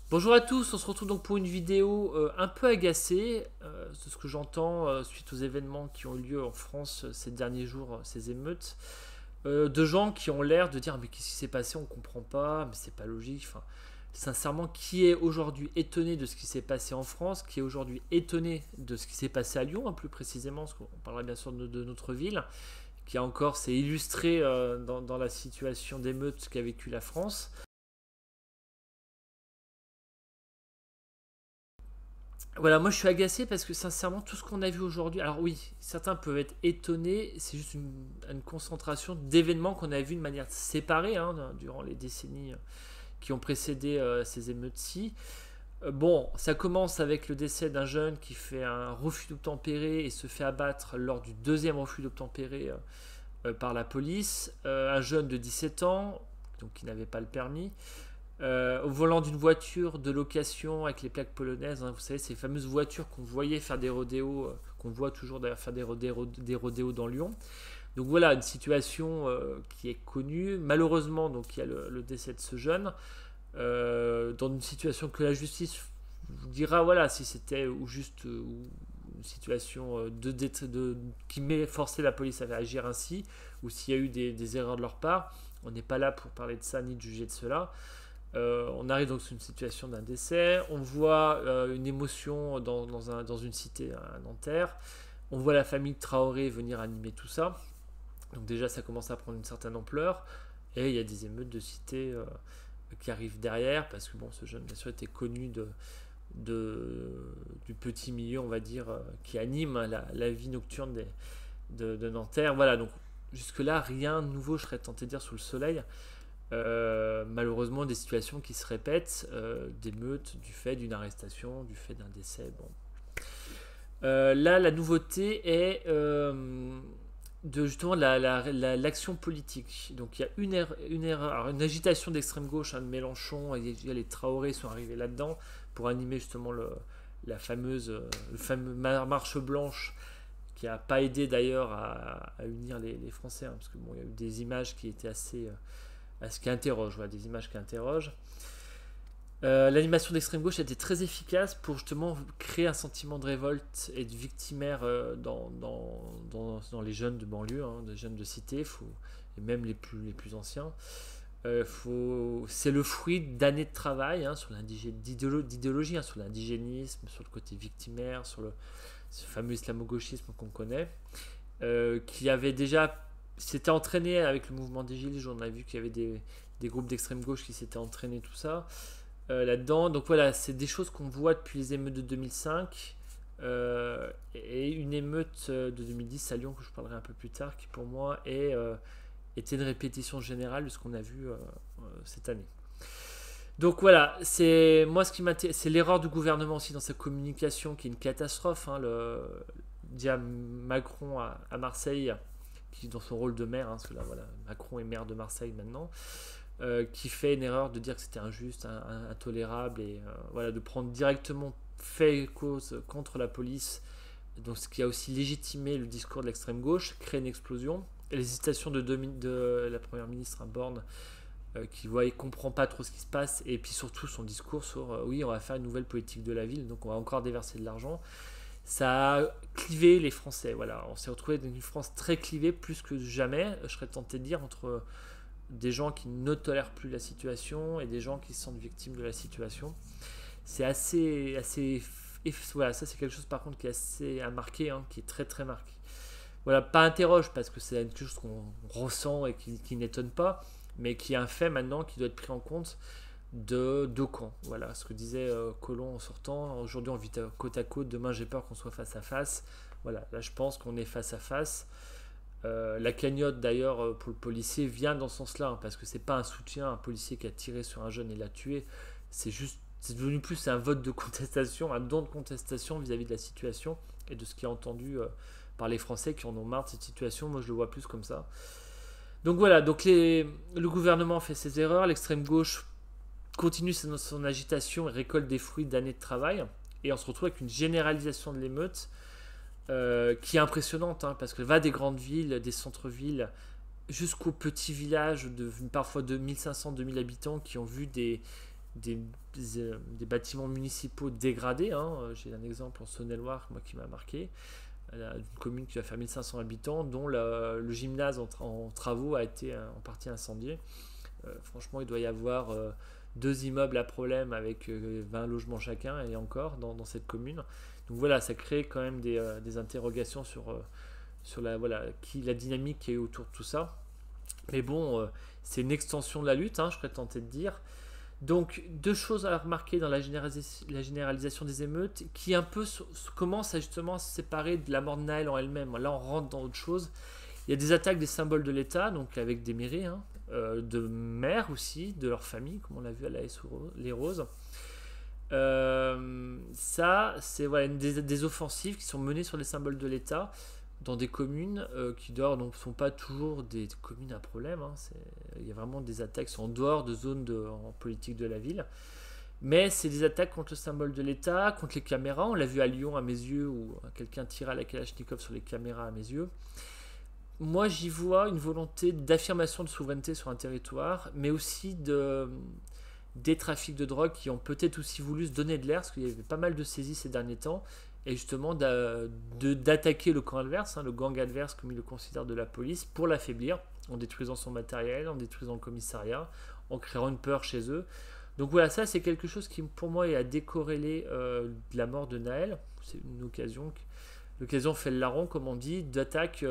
Bonjour à tous, on se retrouve donc pour une vidéo un peu agacée, de ce que j'entends suite aux événements qui ont eu lieu en France ces derniers jours, ces émeutes, de gens qui ont l'air de dire mais qu'est-ce qui s'est passé, on comprend pas, mais c'est pas logique. Enfin, sincèrement, qui est aujourd'hui étonné de ce qui s'est passé en France, qui est aujourd'hui étonné de ce qui s'est passé à Lyon, hein, plus précisément, parce qu'on parlera bien sûr de notre ville, qui a encore s'est illustré dans la situation d'émeute qu'a vécu la France. Voilà, moi je suis agacé parce que sincèrement, tout ce qu'on a vu aujourd'hui, alors oui, certains peuvent être étonnés, c'est juste une concentration d'événements qu'on a vu de manière séparée durant les décennies qui ont précédé ces émeutes-ci. Bon, ça commence avec le décès d'un jeune qui fait un refus d'obtempérer et se fait abattre lors du deuxième refus d'obtempérer par la police. Un jeune de 17 ans, donc qui n'avait pas le permis, au volant d'une voiture de location avec les plaques polonaises, hein, vous savez, ces fameuses voitures qu'on voyait faire des rodéos, qu'on voit toujours d'ailleurs faire des rodéos dans Lyon. Donc voilà, une situation qui est connue. Malheureusement, donc il y a le décès de ce jeune, dans une situation que la justice vous dira, voilà, si c'était ou juste une situation qui met forcer la police à agir ainsi, ou s'il y a eu des erreurs de leur part. On n'est pas là pour parler de ça ni de juger de cela. On arrive donc sur une situation d'un décès. On voit une émotion dans une cité à Nanterre. On voit la famille Traoré venir animer tout ça. Donc déjà, ça commence à prendre une certaine ampleur. Et il y a des émeutes de cité qui arrivent derrière, parce que bon, ce jeune, bien sûr, était connu du petit milieu, on va dire, qui anime la vie nocturne de Nanterre. Voilà, donc jusque-là, rien de nouveau, je serais tenté de dire, sous le soleil. Malheureusement des situations qui se répètent, des meutes du fait d'une arrestation, du fait d'un décès. Bon. Là, la nouveauté est de justement l'action politique. Donc il y a une erreur, alors, une agitation d'extrême gauche, de Mélenchon, et les Traoré sont arrivés là-dedans pour animer justement la fameuse marche blanche qui n'a pas aidé d'ailleurs à unir les Français, hein, parce que bon, il y a eu des images qui étaient assez à ce qui interroge, voilà, des images qui interrogent. L'animation d'extrême gauche a été très efficace pour justement créer un sentiment de révolte et de victimaire dans les jeunes de banlieue, hein, des jeunes de cité, et même les plus anciens. C'est le fruit d'années de travail, hein, sur d'idéologie, hein, sur l'indigénisme, sur le côté victimaire, sur ce fameux islamo-gauchisme qu'on connaît, qui avait déjà s'était entraîné avec le mouvement des Gilets jaunes. On a vu qu'il y avait des groupes d'extrême gauche qui s'étaient entraînés, tout ça, là-dedans. Donc voilà, c'est des choses qu'on voit depuis les émeutes de 2005 et une émeute de 2010 à Lyon, que je parlerai un peu plus tard, qui pour moi était une répétition générale de ce qu'on a vu cette année. Donc voilà, c'est moi ce qui m'intéresse, c'est l'erreur du gouvernement aussi dans sa communication qui est une catastrophe. Hein, dia Macron à Marseille, qui dans son rôle de maire, hein, parce que là voilà, Macron est maire de Marseille maintenant, qui fait une erreur de dire que c'était injuste, intolérable, et voilà, de prendre directement fait et cause contre la police, donc ce qui a aussi légitimé le discours de l'extrême gauche, crée une explosion. Et l'hésitation de la première ministre à Borne, qui voit, comprend pas trop ce qui se passe, et puis surtout son discours sur oui, on va faire une nouvelle politique de la ville, donc on va encore déverser de l'argent. Ça a clivé les Français. Voilà, on s'est retrouvé dans une France très clivée, plus que jamais, je serais tenté de dire, entre des gens qui ne tolèrent plus la situation et des gens qui se sentent victimes de la situation. C'est assez voilà, ça c'est quelque chose par contre qui est assez à marquer, hein, qui est très très marqué. Voilà, pas interroge parce que c'est quelque chose qu'on ressent et qui n'étonne pas, mais qui est un fait maintenant qui doit être pris en compte de deux camps. Voilà ce que disait Colomb en sortant. Aujourd'hui on vit côte à côte, demain j'ai peur qu'on soit face à face. Voilà, là je pense qu'on est face à face. La cagnotte d'ailleurs pour le policier vient dans ce sens-là, hein, parce que c'est pas un soutien à un policier qui a tiré sur un jeune et l'a tué. C'est devenu plus un vote de contestation, un don de contestation vis-à-vis de la situation et de ce qui est entendu par les Français qui en ont marre de cette situation. Moi je le vois plus comme ça. Donc voilà, donc le gouvernement fait ses erreurs, l'extrême gauche continue son agitation et récolte des fruits d'années de travail, et on se retrouve avec une généralisation de l'émeute qui est impressionnante, hein, parce qu'elle va des grandes villes, des centres-villes, jusqu'aux petits villages de parfois de 1500-2000 habitants qui ont vu des bâtiments municipaux dégradés. Hein. J'ai un exemple en Saône-et-Loire, moi, qui m'a marqué. Une commune qui va faire 1500 habitants, dont le gymnase en travaux a été en partie incendié. Franchement, il doit y avoir 2 immeubles à problème avec 20 logements chacun, et encore dans cette commune. Donc voilà, ça crée quand même des interrogations sur la dynamique qui est autour de tout ça. Mais bon, c'est une extension de la lutte, hein, je serais tenté de dire. Donc, 2 choses à remarquer dans la généralisation des émeutes, qui un peu commence à justement se séparer de la mort de Naël en elle-même. Là, on rentre dans autre chose. Il y a des attaques des symboles de l'État, donc avec des mairies, hein, de maires aussi, de leur famille, comme on l'a vu à la Les Roses. Ça, c'est voilà, des offensives qui sont menées sur les symboles de l'État dans des communes qui d'ailleurs ne sont pas toujours des communes à problème. Hein. Il y a vraiment des attaques qui sont en dehors de zones en politique de la ville. Mais c'est des attaques contre le symbole de l'État, contre les caméras. On l'a vu à Lyon, à mes yeux, où quelqu'un tira à la Kalachnikov sur les caméras, à mes yeux. Moi, j'y vois une volonté d'affirmation de souveraineté sur un territoire, mais aussi des trafics de drogue qui ont peut-être aussi voulu se donner de l'air, parce qu'il y avait pas mal de saisies ces derniers temps, et justement d'attaquer le camp adverse, hein, le gang adverse comme il le considère de la police, pour l'affaiblir, en détruisant son matériel, en détruisant le commissariat, en créant une peur chez eux. Donc voilà, ça c'est quelque chose qui pour moi est à décorréler de la mort de Naël. C'est une occasion, l'occasion fait le larron, comme on dit, d'attaques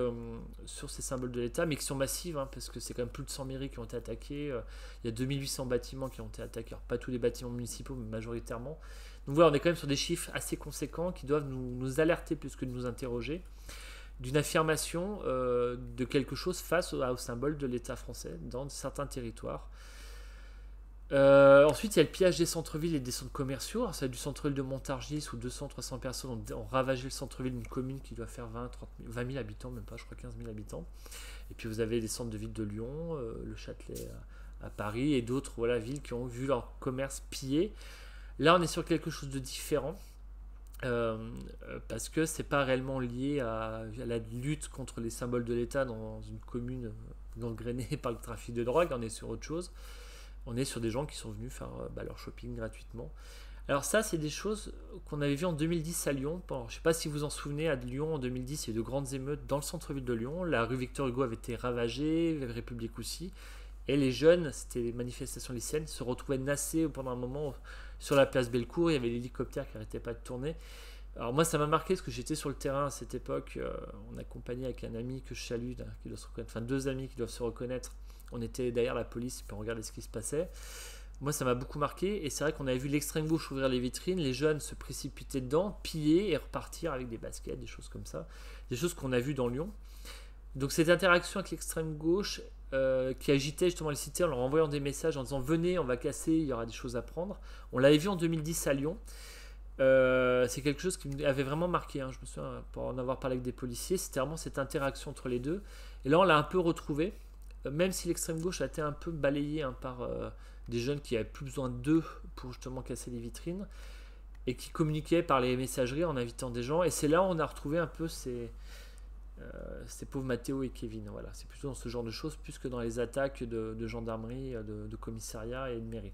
sur ces symboles de l'État, mais qui sont massives, hein, parce que c'est quand même plus de 100 mairies qui ont été attaquées. Il y a 2800 bâtiments qui ont été attaqués, alors pas tous les bâtiments municipaux, mais majoritairement. Donc voilà, on est quand même sur des chiffres assez conséquents qui doivent nous alerter plus que de nous interroger d'une affirmation de quelque chose face au symbole de l'État français dans certains territoires. Ensuite, il y a le pillage des centres-villes et des centres commerciaux. Alors, ça, du centre-ville de Montargis où 200-300 personnes ont ravagé le centre-ville d'une commune qui doit faire 20 000 habitants, même pas, je crois 15 000 habitants. Et puis vous avez les centres de ville de Lyon, le Châtelet à Paris et d'autres villes qui ont vu leur commerce pillé. Là, on est sur quelque chose de différent. Parce que c'est pas réellement lié à la lutte contre les symboles de l'État dans une commune gangrénée par le trafic de drogue. On est sur autre chose. On est sur des gens qui sont venus faire leur shopping gratuitement. Alors ça, c'est des choses qu'on avait vues en 2010 à Lyon. Bon, je ne sais pas si vous vous en souvenez, à Lyon en 2010, il y a eu de grandes émeutes dans le centre-ville de Lyon. La rue Victor Hugo avait été ravagée, la République aussi. Et les jeunes, c'était les manifestations lycéennes, se retrouvaient nassés pendant un moment sur la place Bellecour. Il y avait l'hélicoptère qui n'arrêtait pas de tourner. Alors moi, ça m'a marqué parce que j'étais sur le terrain à cette époque. On accompagnait avec un ami que je salue, qui doit se reconnaître, enfin 2 amis qui doivent se reconnaître. On était derrière la police pour regarder ce qui se passait. Moi, ça m'a beaucoup marqué. Et c'est vrai qu'on avait vu l'extrême gauche ouvrir les vitrines, les jeunes se précipiter dedans, piller et repartir avec des baskets, des choses comme ça. Des choses qu'on a vues dans Lyon. Donc cette interaction avec l'extrême gauche qui agitait justement les cités en leur envoyant des messages en disant « Venez, on va casser, il y aura des choses à prendre ». On l'avait vu en 2010 à Lyon. C'est quelque chose qui m'avait vraiment marqué. Hein. Je me souviens, pour en avoir parlé avec des policiers, c'était vraiment cette interaction entre les deux. Et là, on l'a un peu retrouvé. Même si l'extrême gauche a été un peu balayée par des jeunes qui n'avaient plus besoin d'eux pour justement casser les vitrines et qui communiquaient par les messageries en invitant des gens. Et c'est là où on a retrouvé un peu ces pauvres Mathéo et Kevin. Voilà. C'est plutôt dans ce genre de choses, plus que dans les attaques de gendarmerie, de commissariat et de mairie.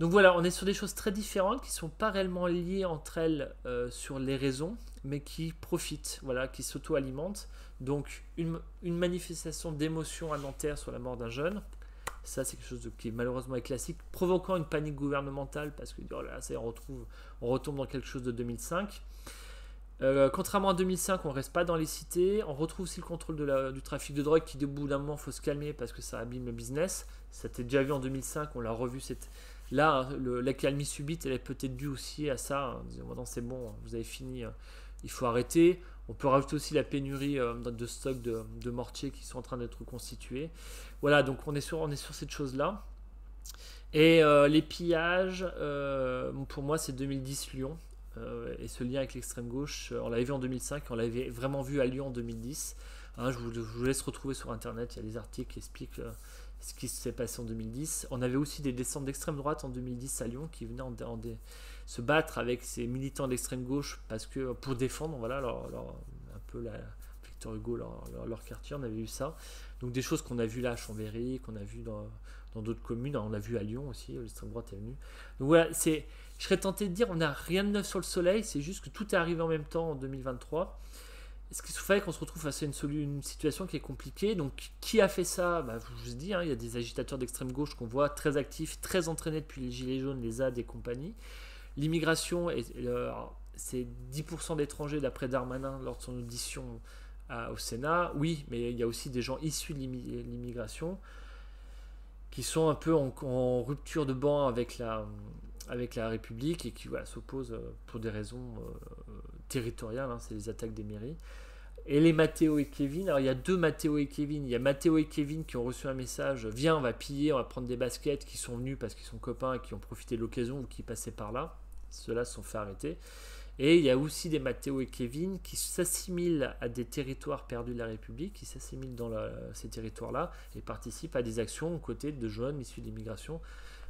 Donc voilà, on est sur des choses très différentes qui ne sont pas réellement liées entre elles sur les raisons, mais qui profitent, qui s'auto-alimentent. Donc une manifestation d'émotion à Nanterre sur la mort d'un jeune, ça c'est quelque chose qui malheureusement est classique, provoquant une panique gouvernementale parce que on retombe dans quelque chose de 2005. Contrairement à 2005, on ne reste pas dans les cités, on retrouve aussi le contrôle du trafic de drogue qui, au bout d'un moment, il faut se calmer parce que ça abîme le business. Ça t'est déjà vu en 2005, on l'a revu. Là, l'accalmie subite, elle est peut-être due aussi à ça. Hein, disant, non, c'est bon, vous avez fini, il faut arrêter. On peut rajouter aussi la pénurie de stocks de mortiers qui sont en train d'être constitués. Voilà, donc on est sur cette chose-là. Et les pillages, pour moi, c'est 2010 Lyon. Et ce lien avec l'extrême gauche, on l'avait vu en 2005, on l'avait vraiment vu à Lyon en 2010. Hein, je vous laisse retrouver sur internet, il y a des articles qui expliquent ce qui s'est passé en 2010. On avait aussi des descentes d'extrême droite en 2010 à Lyon qui venaient se battre avec ces militants d'extrême gauche pour défendre un peu Victor Hugo, leur quartier. On avait vu ça. Donc des choses qu'on a vues là à Chambéry, qu'on a vues dans d'autres communes. On l'a vu à Lyon aussi, l'extrême droite est venue. Donc voilà, je serais tenté de dire on n'a rien de neuf sur le soleil, c'est juste que tout est arrivé en même temps en 2023. Ce qu'il fallait qu'on se retrouve face à une situation qui est compliquée. Donc, qui a fait ça? Je vous ai dit, hein, il y a des agitateurs d'extrême gauche qu'on voit très actifs, très entraînés depuis les Gilets jaunes, les ZAD et compagnie. L'immigration, c'est 10% d'étrangers d'après Darmanin lors de son audition au Sénat. Oui, mais il y a aussi des gens issus de l'immigration qui sont un peu en rupture de banc avec la République et qui s'opposent pour des raisons territoriales, hein, c'est les attaques des mairies. Et les Mathéo et Kevin, alors il y a deux Mathéo et Kevin. Il y a Mathéo et Kevin qui ont reçu un message, viens, on va piller, on va prendre des baskets, qui sont venus parce qu'ils sont copains et qui ont profité de l'occasion ou qui passaient par là. Ceux-là se sont fait arrêter. Et il y a aussi des Mathéo et Kevin qui s'assimilent à des territoires perdus de la République, qui s'assimilent dans ces territoires-là et participent à des actions aux côtés de jeunes issus de l'immigration.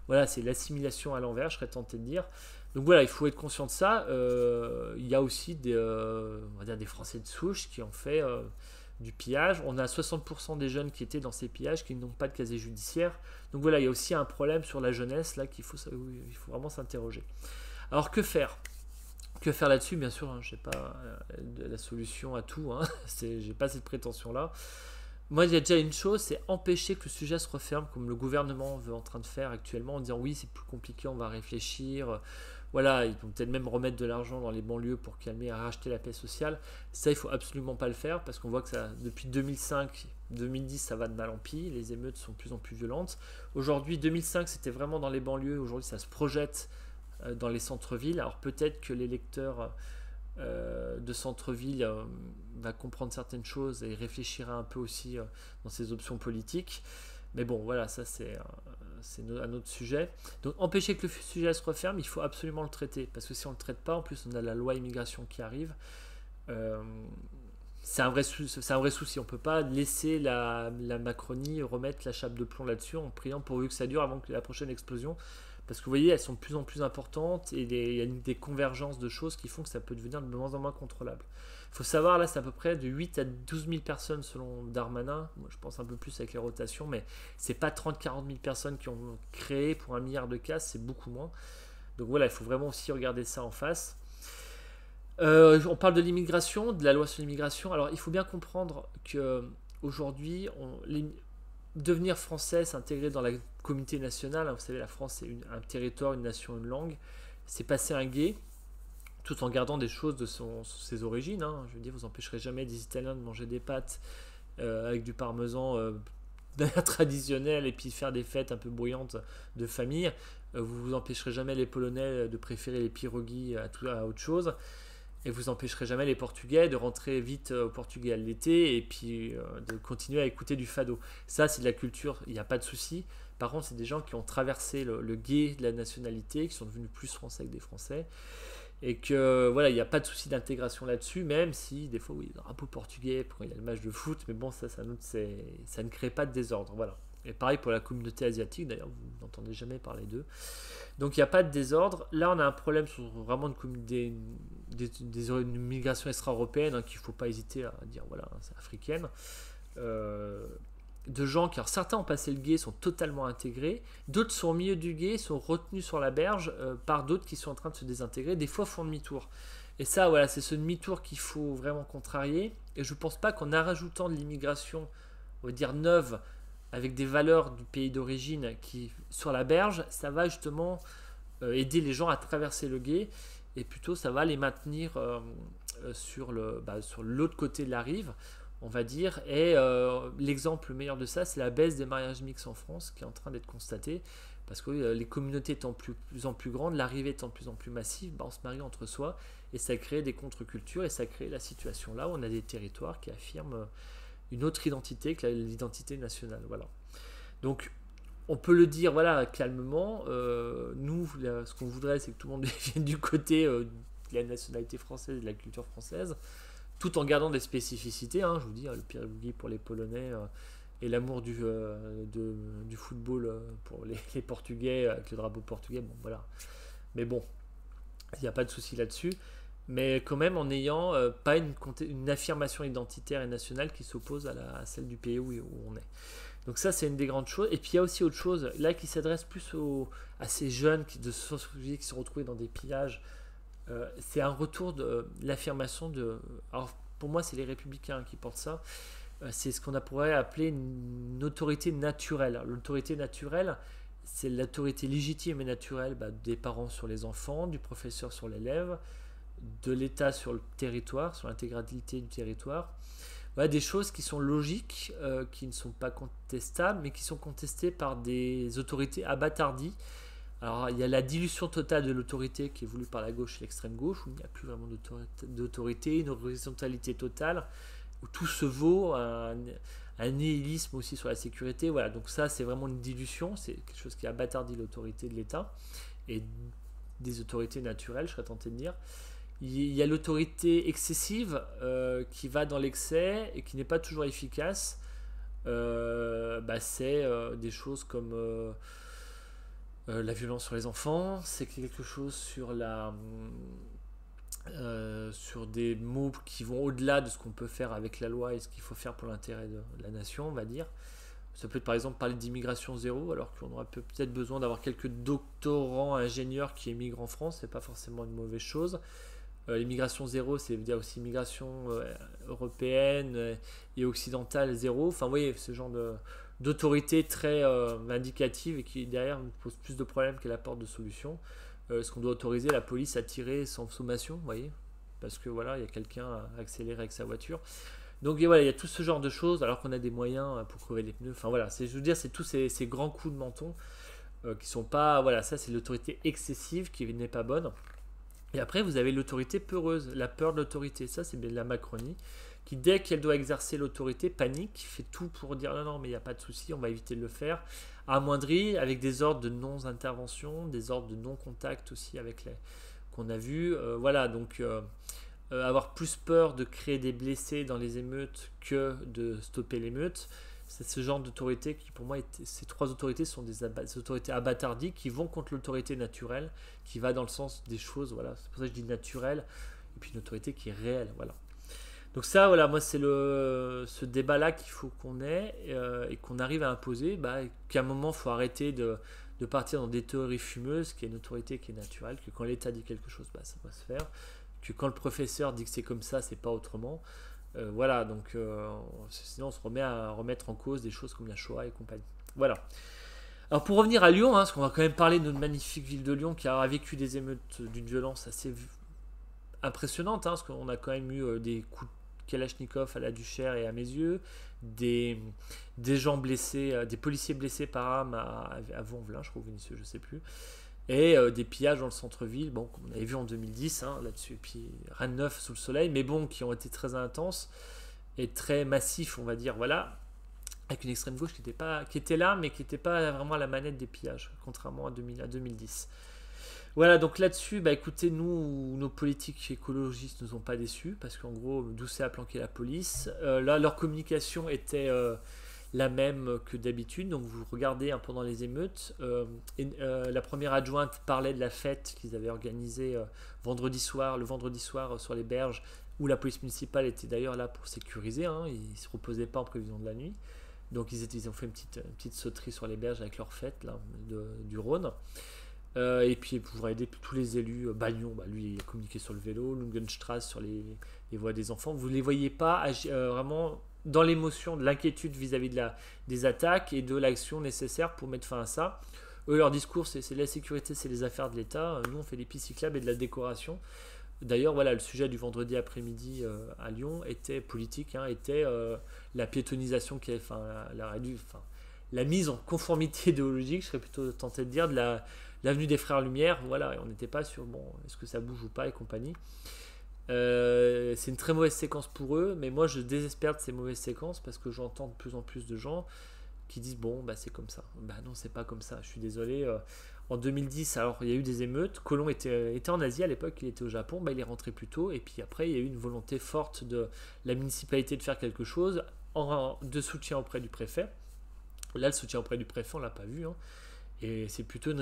Voilà, c'est l'assimilation à l'envers, je serais tenté de dire. Donc voilà, il faut être conscient de ça. Il y a aussi on va dire des Français de souche qui ont fait du pillage. On a 60% des jeunes qui étaient dans ces pillages qui n'ont pas de casier judiciaire. Donc voilà, il y a aussi un problème sur la jeunesse là il faut vraiment s'interroger. Alors que faire? Que faire là-dessus? Bien sûr, hein, je n'ai pas la solution à tout. Hein. J'ai pas cette prétention-là. Moi, il y a déjà une chose, c'est empêcher que le sujet se referme, comme le gouvernement veut en train de faire actuellement, en disant oui, c'est plus compliqué, on va réfléchir. Voilà, ils vont peut-être même remettre de l'argent dans les banlieues pour calmer et racheter la paix sociale. Ça, il faut absolument pas le faire parce qu'on voit que ça, depuis 2005, 2010, ça va de mal en pis. Les émeutes sont de plus en plus violentes. Aujourd'hui, 2005, c'était vraiment dans les banlieues. Aujourd'hui, ça se projette dans les centres-villes. Alors peut-être que l'électeur de centre-ville va comprendre certaines choses et réfléchira un peu aussi dans ses options politiques. Mais bon, voilà, ça c'est un autre sujet. Donc empêcher que le sujet se referme, il faut absolument le traiter. Parce que si on ne le traite pas, en plus on a la loi immigration qui arrive. C'est un vrai souci. On ne peut pas laisser la Macronie remettre la chape de plomb là-dessus en priant pourvu que ça dure avant que la prochaine explosion. Parce que vous voyez, elles sont de plus en plus importantes et il y a des convergences de choses qui font que ça peut devenir de moins en moins contrôlable. Il faut savoir, là, c'est à peu près de 8 à 12 000 personnes selon Darmanin. Moi, je pense un peu plus avec les rotations, mais c'est pas 30-40 000 personnes qui ont créé pour 1 milliard de cas, c'est beaucoup moins. Donc voilà, il faut vraiment aussi regarder ça en face. On parle de l'immigration, de la loi sur l'immigration. Alors, il faut bien comprendre qu'aujourd'hui, devenir français, s'intégrer dans la communauté nationale, hein, vous savez, la France c'est un territoire, une nation, une langue, c'est passer un gué, tout en gardant des choses de ses origines. Hein. Je veux dire, vous n'empêcherez jamais des Italiens de manger des pâtes avec du parmesan traditionnel et puis faire des fêtes un peu bruyantes de famille. Vous empêcherez jamais les Polonais de préférer les pierogies à autre chose. Et vous empêcherez jamais les Portugais de rentrer vite au Portugal l'été et puis de continuer à écouter du fado. Ça, c'est de la culture, il n'y a pas de souci. Par contre, c'est des gens qui ont traversé le gué de la nationalité, qui sont devenus plus français que des Français. Et que voilà, il n'y a pas de souci d'intégration là-dessus, même si des fois, oui, le drapeau portugais, quand il y a le match de foot, mais bon, ça ne crée pas de désordre. Voilà. Et pareil pour la communauté asiatique, d'ailleurs, vous n'entendez jamais parler d'eux. Donc il n'y a pas de désordre. Là, on a un problème sur vraiment une migration extra-européenne hein, qu'il ne faut pas hésiter à dire, voilà, c'est africaine. De gens qui, alors certains ont passé le gué, sont totalement intégrés, d'autres sont au milieu du gué, sont retenus sur la berge par d'autres qui sont en train de se désintégrer, des fois font demi-tour. Et ça, voilà, c'est ce demi-tour qu'il faut vraiment contrarier. Et je ne pense pas qu'en rajoutant de l'immigration, on va dire neuve, avec des valeurs du pays d'origine qui sur la berge, ça va justement aider les gens à traverser le gué et plutôt ça va les maintenir sur l'autre côté de la rive, on va dire. Et l'exemple meilleur de ça, c'est la baisse des mariages mixtes en France qui est en train d'être constatée parce que les communautés étant de plus en plus grandes, l'arrivée étant de plus en plus massive, on se marie entre soi et ça crée des contre-cultures et ça crée la situation là où on a des territoires qui affirment une autre identité que l'identité nationale. Voilà. Donc, on peut le dire voilà, calmement. Nous, ce qu'on voudrait, c'est que tout le monde vienne du côté de la nationalité française et de la culture française, tout en gardant des spécificités. Hein, je vous dis, le pierogi pour les Polonais et l'amour du football pour les Portugais avec le drapeau portugais. Bon, voilà. Mais bon, il n'y a pas de souci là-dessus. Mais quand même en n'ayant pas une affirmation identitaire et nationale qui s'oppose à celle du pays où on est. Donc ça, c'est une des grandes choses. Et puis il y a aussi autre chose, là, qui s'adresse plus à ces jeunes de sociologie qui se sont retrouvés dans des pillages. C'est un retour de l'affirmation de... Alors, pour moi, c'est les républicains qui portent ça. C'est ce qu'on pourrait appeler une autorité naturelle. Alors, l'autorité naturelle, c'est l'autorité légitime et naturelle des parents sur les enfants, du professeur sur l'élève, de l'État sur le territoire, sur l'intégralité du territoire. Voilà, des choses qui sont logiques, qui ne sont pas contestables, mais qui sont contestées par des autorités abattardies. Alors, il y a la dilution totale de l'autorité qui est voulue par la gauche et l'extrême gauche, où il n'y a plus vraiment d'autorité, une horizontalité totale, où tout se vaut, un nihilisme aussi sur la sécurité. Voilà, donc ça, c'est vraiment une dilution, c'est quelque chose qui abattardit l'autorité de l'État et des autorités naturelles, je serais tenté de dire. Il y a l'autorité excessive qui va dans l'excès et qui n'est pas toujours efficace. C'est des choses comme la violence sur les enfants, c'est quelque chose sur sur des mots qui vont au-delà de ce qu'on peut faire avec la loi et ce qu'il faut faire pour l'intérêt de la nation, on va dire. Ça peut être par exemple parler d'immigration zéro, alors qu'on aurait peut-être besoin d'avoir quelques doctorants, ingénieurs qui émigrent en France, c'est pas forcément une mauvaise chose. L'immigration zéro, c'est dire aussi immigration européenne et occidentale zéro. Enfin, vous voyez, ce genre d'autorité très vindicative et qui derrière nous pose plus de problèmes qu'elle apporte de solutions. Est-ce qu'on doit autoriser la police à tirer sans sommation, vous voyez, parce que voilà, il y a quelqu'un à accélérer avec sa voiture. Donc voilà, il y a tout ce genre de choses, alors qu'on a des moyens pour crever les pneus. Enfin voilà, je veux dire, c'est tous ces grands coups de menton qui sont pas. Voilà, ça c'est l'autorité excessive qui n'est pas bonne. Et après, vous avez l'autorité peureuse, la peur de l'autorité. Ça, c'est bien la Macronie, qui, dès qu'elle doit exercer l'autorité, panique, fait tout pour dire non, non, mais il n'y a pas de souci, on va éviter de le faire. Amoindri, avec des ordres de non-intervention, des ordres de non-contact aussi, avec les qu'on a vu. Voilà, donc avoir plus peur de créer des blessés dans les émeutes que de stopper l'émeute. C'est ce genre d'autorité qui, pour moi, ces trois autorités sont des autorités abattardies qui vont contre l'autorité naturelle, qui va dans le sens des choses. Voilà, c'est pour ça que je dis naturelle, et puis une autorité qui est réelle. Voilà. Donc ça, voilà, moi, c'est ce débat-là qu'il faut qu'on ait et qu'on arrive à imposer. Qu'à un moment, il faut arrêter de partir dans des théories fumeuses, qui est une autorité qui est naturelle, que quand l'État dit quelque chose, ça va se faire, que quand le professeur dit que c'est comme ça, c'est pas autrement. Voilà, donc sinon on se remet à remettre en cause des choses comme la Shoah et compagnie. Voilà. Alors pour revenir à Lyon, parce qu'on va quand même parler de notre magnifique ville de Lyon qui a vécu des émeutes d'une violence assez impressionnante, parce qu'on a quand même eu des coups de Kalachnikov à la Duchère et à Mézieux, des gens blessés, des policiers blessés par arme à Vaux-en-Velin, je crois, Vénissieux, je sais plus. Et des pillages dans le centre-ville, bon, comme on avait vu en 2010, là-dessus, et puis rien de neuf sous le soleil, mais bon, qui ont été très intenses et très massifs, on va dire, voilà, avec une extrême gauche qui était là, mais qui n'était pas vraiment à la manette des pillages, contrairement à 2010. Voilà, donc là-dessus, écoutez, nos politiques écologistes ne nous ont pas déçus, parce qu'en gros, Doucet a planqué la police. Là, leur communication était la même que d'habitude. Donc vous regardez pendant les émeutes, la première adjointe parlait de la fête qu'ils avaient organisée le vendredi soir sur les berges, où la police municipale était d'ailleurs là pour sécuriser. Ils ne se reposaient pas en prévision de la nuit. Donc ils ont fait une petite sauterie sur les berges avec leur fête là, du Rhône. Et puis pour aider tous les élus, Bagnon, lui il a communiqué sur le vélo, Lungenstrasse sur les voies des enfants. Vous ne les voyez pas vraiment dans l'émotion, de l'inquiétude vis-à-vis des attaques et de l'action nécessaire pour mettre fin à ça. Eux, leur discours, c'est la sécurité, c'est les affaires de l'État. Nous, on fait des pistes cyclables et de la décoration. D'ailleurs, voilà, le sujet du vendredi après-midi à Lyon était politique, était la piétonisation, la mise en conformité idéologique, je serais plutôt tenté de dire, de l'avenue des Frères Lumière. Voilà, et on n'était pas sur, est-ce que ça bouge ou pas et compagnie. C'est une très mauvaise séquence pour eux, mais moi je désespère de ces mauvaises séquences parce que j'entends de plus en plus de gens qui disent c'est comme ça. Non, c'est pas comme ça, je suis désolé. En 2010, alors il y a eu des émeutes. Colomb était en Asie à l'époque, il était au Japon, il est rentré plus tôt, et puis après il y a eu une volonté forte de la municipalité de faire quelque chose de soutien auprès du préfet. Là, le soutien auprès du préfet, on l'a pas vu, et c'est plutôt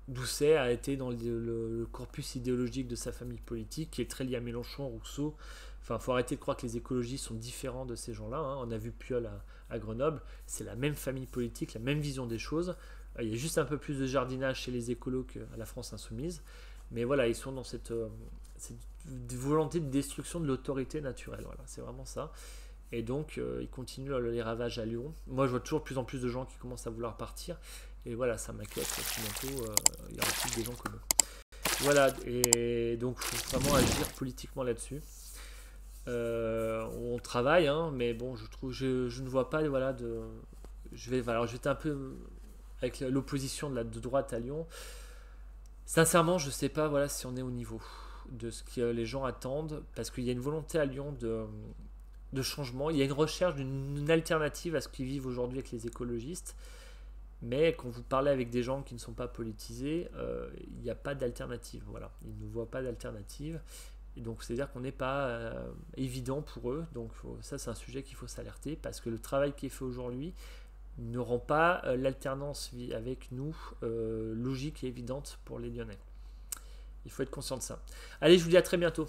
Doucet a été dans le corpus idéologique de sa famille politique qui est très lié à Mélenchon, Rousseau. Enfin, il faut arrêter de croire que les écologistes sont différents de ces gens-là. On a vu Piolle à Grenoble, c'est la même famille politique, la même vision des choses. Il y a juste un peu plus de jardinage chez les écolos qu'à la France insoumise. Mais voilà, ils sont dans cette volonté de destruction de l'autorité naturelle. Voilà, c'est vraiment ça. Et donc, ils continuent les ravages à Lyon. Moi, je vois toujours de plus en plus de gens qui commencent à vouloir partir. Et voilà, ça m'inquiète. Bientôt, il y aura plus des gens comme eux. Voilà, et donc, il faut vraiment agir politiquement là-dessus. On travaille, hein, mais bon, je ne vois pas, voilà, alors, je vais être un peu avec l'opposition de droite à Lyon. Sincèrement, je ne sais pas, voilà, si on est au niveau de ce que les gens attendent, parce qu'il y a une volonté à Lyon de changement. Il y a une recherche d'une alternative à ce qu'ils vivent aujourd'hui avec les écologistes. Mais quand vous parlez avec des gens qui ne sont pas politisés, il n'y a pas d'alternative. Voilà. Ils ne voient pas d'alternative. Et donc, c'est-à-dire qu'on n'est pas évident pour eux. Donc, ça, c'est un sujet qu'il faut s'alerter parce que le travail qui est fait aujourd'hui ne rend pas l'alternance avec nous logique et évidente pour les Lyonnais. Il faut être conscient de ça. Allez, je vous dis à très bientôt.